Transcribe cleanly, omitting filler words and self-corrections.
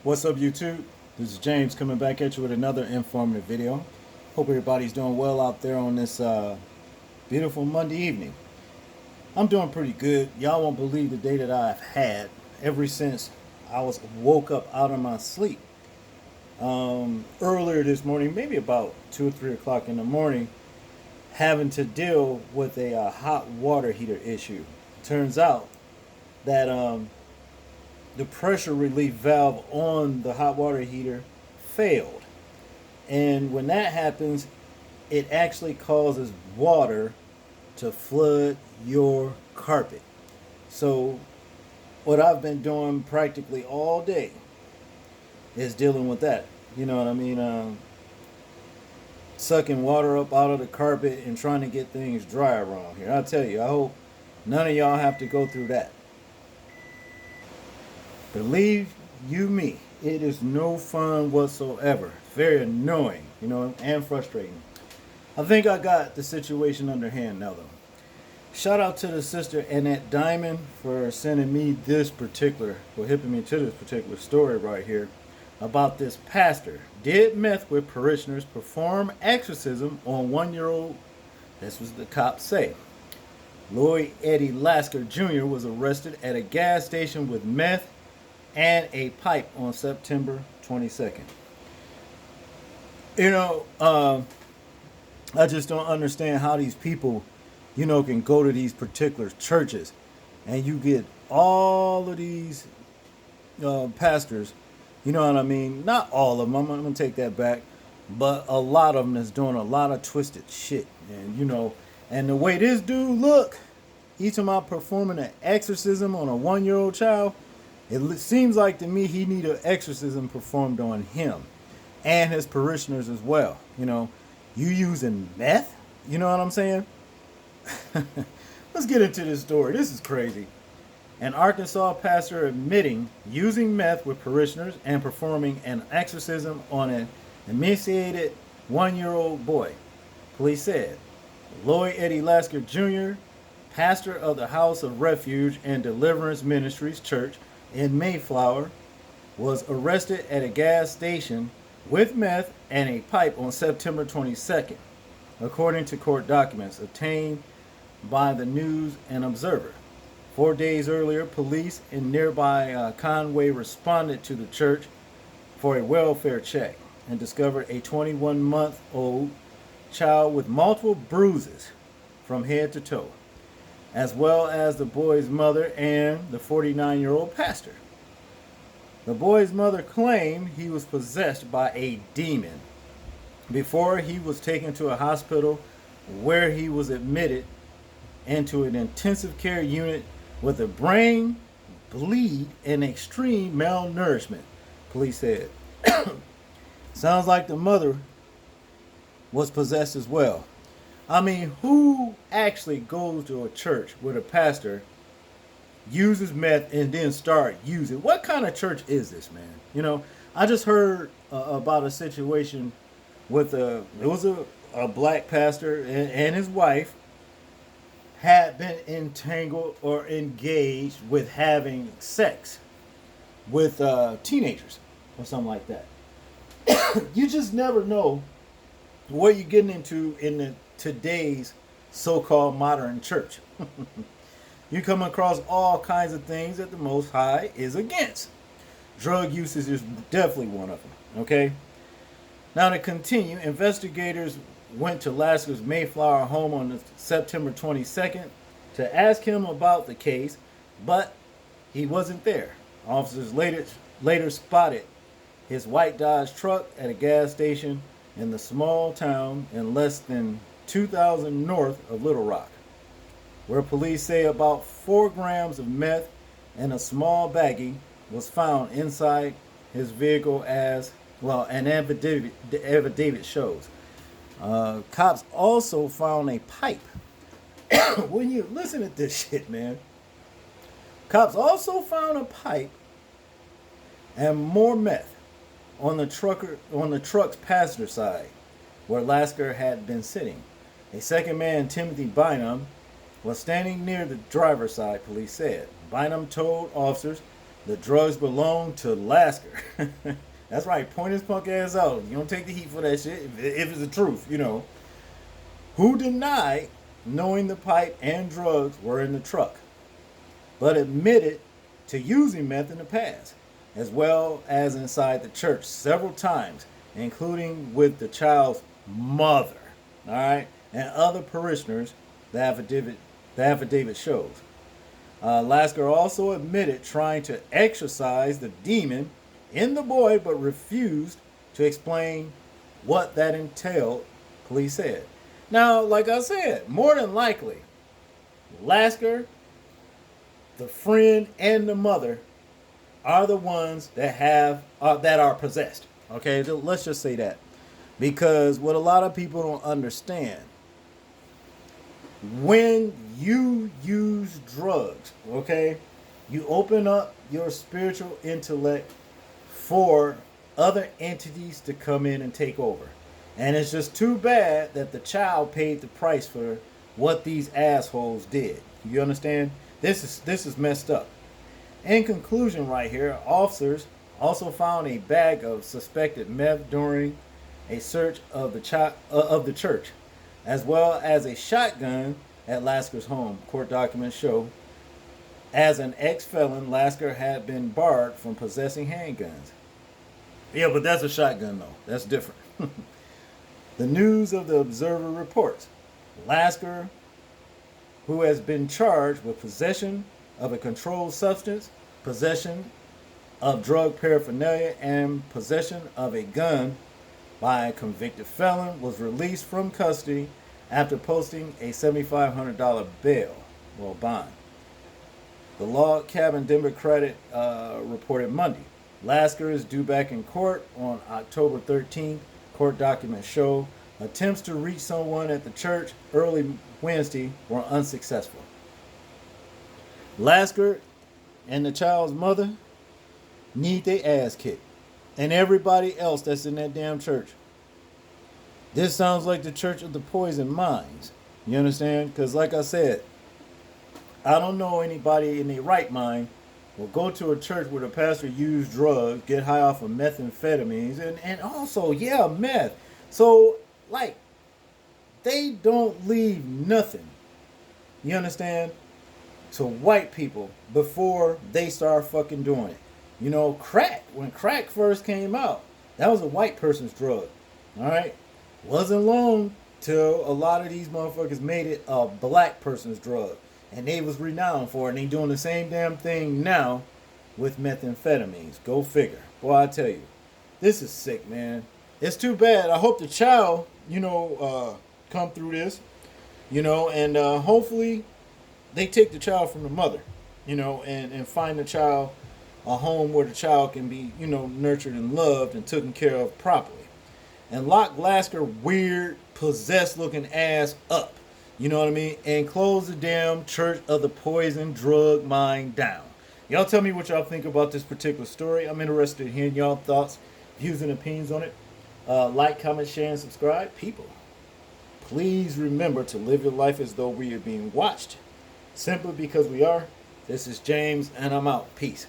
What's up, YouTube? This is James coming back at you with another informative video. Hope everybody's doing well out there on this beautiful Monday evening. I'm doing pretty good. Y'all won't believe the day that I've had ever since I was woke up out of my sleep. Earlier this morning, maybe about 2 or 3 o'clock in the morning, having to deal with a hot water heater issue. Turns out that the pressure relief valve on the hot water heater failed. And when that happens, it actually causes water to flood your carpet. So, what I've been doing practically all day is dealing with that. You know what I mean? Sucking water up out of the carpet and trying to get things dry around here. I'll tell you, I hope none of y'all have to go through that. Believe you me, it is no fun whatsoever. Very annoying, and frustrating. I think I got the situation under hand now, though. Shout out to the sister Annette Diamond for sending me for hipping me to this particular story right here about this pastor did meth with parishioners, perform exorcism on 1-year-old. This was the cops say. Eddie Lasker Jr. was arrested at a gas station with meth and a pipe on September 22nd. I just don't understand how these people, can go to these particular churches and you get all of these pastors, you know what I mean? Not all of them, I'm going to take that back, but a lot of them is doing a lot of twisted shit. And the way this dude look, each time I'm performing an exorcism on a 1-year-old child, it seems like to me he need an exorcism performed on him and his parishioners as well. You using meth? You know what I'm saying? Let's get into this story. This is crazy. An Arkansas pastor admitting using meth with parishioners and performing an exorcism on an emaciated 1-year-old boy. Police said Eddie Lasker Jr., pastor of the House of Refuge and Deliverance Ministries Church in Mayflower, was arrested at a gas station with meth and a pipe on September 22nd, according to court documents obtained by the News and Observer. 4 days earlier, police in nearby Conway responded to the church for a welfare check and discovered a 21-month-old child with multiple bruises from head to toe, as well as the boy's mother and the 49-year-old pastor. The boy's mother claimed he was possessed by a demon before he was taken to a hospital where he was admitted into an intensive care unit with a brain bleed and extreme malnourishment, police said. Sounds like the mother was possessed as well. I mean, who actually goes to a church where the pastor uses meth and then start using? What kind of church is this, man? I just heard about a situation with it was a black pastor and his wife had been entangled or engaged with having sex with teenagers or something like that. You just never know what you're getting into in today's so-called modern church. You come across all kinds of things that the Most High is against. Drug usage is definitely one of them, okay? Now to continue, investigators went to Lasker's Mayflower home on September 22nd to ask him about the case, but he wasn't there. Officers later spotted his white Dodge truck at a gas station in the small town in less than 2,000 north of Little Rock, where police say about 4 grams of meth and a small baggie was found inside his vehicle as well. An affidavit shows. Cops also found a pipe. When you listen to this shit, man, cops also found a pipe and more meth on the truck's passenger side, where Lasker had been sitting. A second man, Timothy Bynum, was standing near the driver's side, police said. Bynum told officers The drugs belong to Lasker. That's right. Point his punk ass out. You don't take the heat for that shit if it's the truth, Who denied knowing the pipe and drugs were in the truck, but admitted to using meth in the past, as well as inside the church several times, including with the child's mother, all right, and other parishioners, the affidavit shows. Lasker also admitted trying to exorcise the demon in the boy, but refused to explain what that entailed, police said. Now, like I said, more than likely, Lasker, the friend, and the mother are the ones that are possessed. Okay, let's just say that, because what a lot of people don't understand, when you use drugs, okay, you open up your spiritual intellect for other entities to come in and take over. And it's just too bad that the child paid the price for what these assholes did. You understand? This is messed up. In conclusion, right here, officers also found a bag of suspected meth during a search of the church, as well as a shotgun at Lasker's home. Court documents show, as an ex-felon, Lasker had been barred from possessing handguns. Yeah, but that's a shotgun, though. That's different. The News of the Observer reports, Lasker, who has been charged with possession of a controlled substance, possession of drug paraphernalia, and possession of a gun by a convicted felon, was released from custody after posting a $7,500 bond. The Log Cabin Democratic reported Monday. Lasker is due back in court on October 13th. Court documents show attempts to reach someone at the church early Wednesday were unsuccessful. Lasker and the child's mother need their ass kicked, and everybody else that's in that damn church. This sounds like the Church of the Poison Minds. You understand? Because like I said, I don't know anybody in their right mind will go to a church where the pastor used drugs, get high off of methamphetamines, and also, yeah, meth. So, like, they don't leave nothing, you understand, to white people before they start fucking doing it. Crack, when crack first came out, that was a white person's drug, all right? Wasn't long till a lot of these motherfuckers made it a black person's drug. And they was renowned for it. And they doing the same damn thing now with methamphetamines. Go figure. Boy, I tell you, this is sick, man. It's too bad. I hope the child, come through this, and hopefully they take the child from the mother, and find the child a home where the child can be, nurtured and loved and taken care of properly. And lock Lasker weird, possessed looking ass up. You know what I mean? And close the damn Church of the Poison Drug Mind down. Y'all tell me what y'all think about this particular story. I'm interested in hearing y'all thoughts, views, and opinions on it. Like, comment, share, and subscribe. People, please remember to live your life as though we are being watched. Simply because we are. This is James, and I'm out. Peace.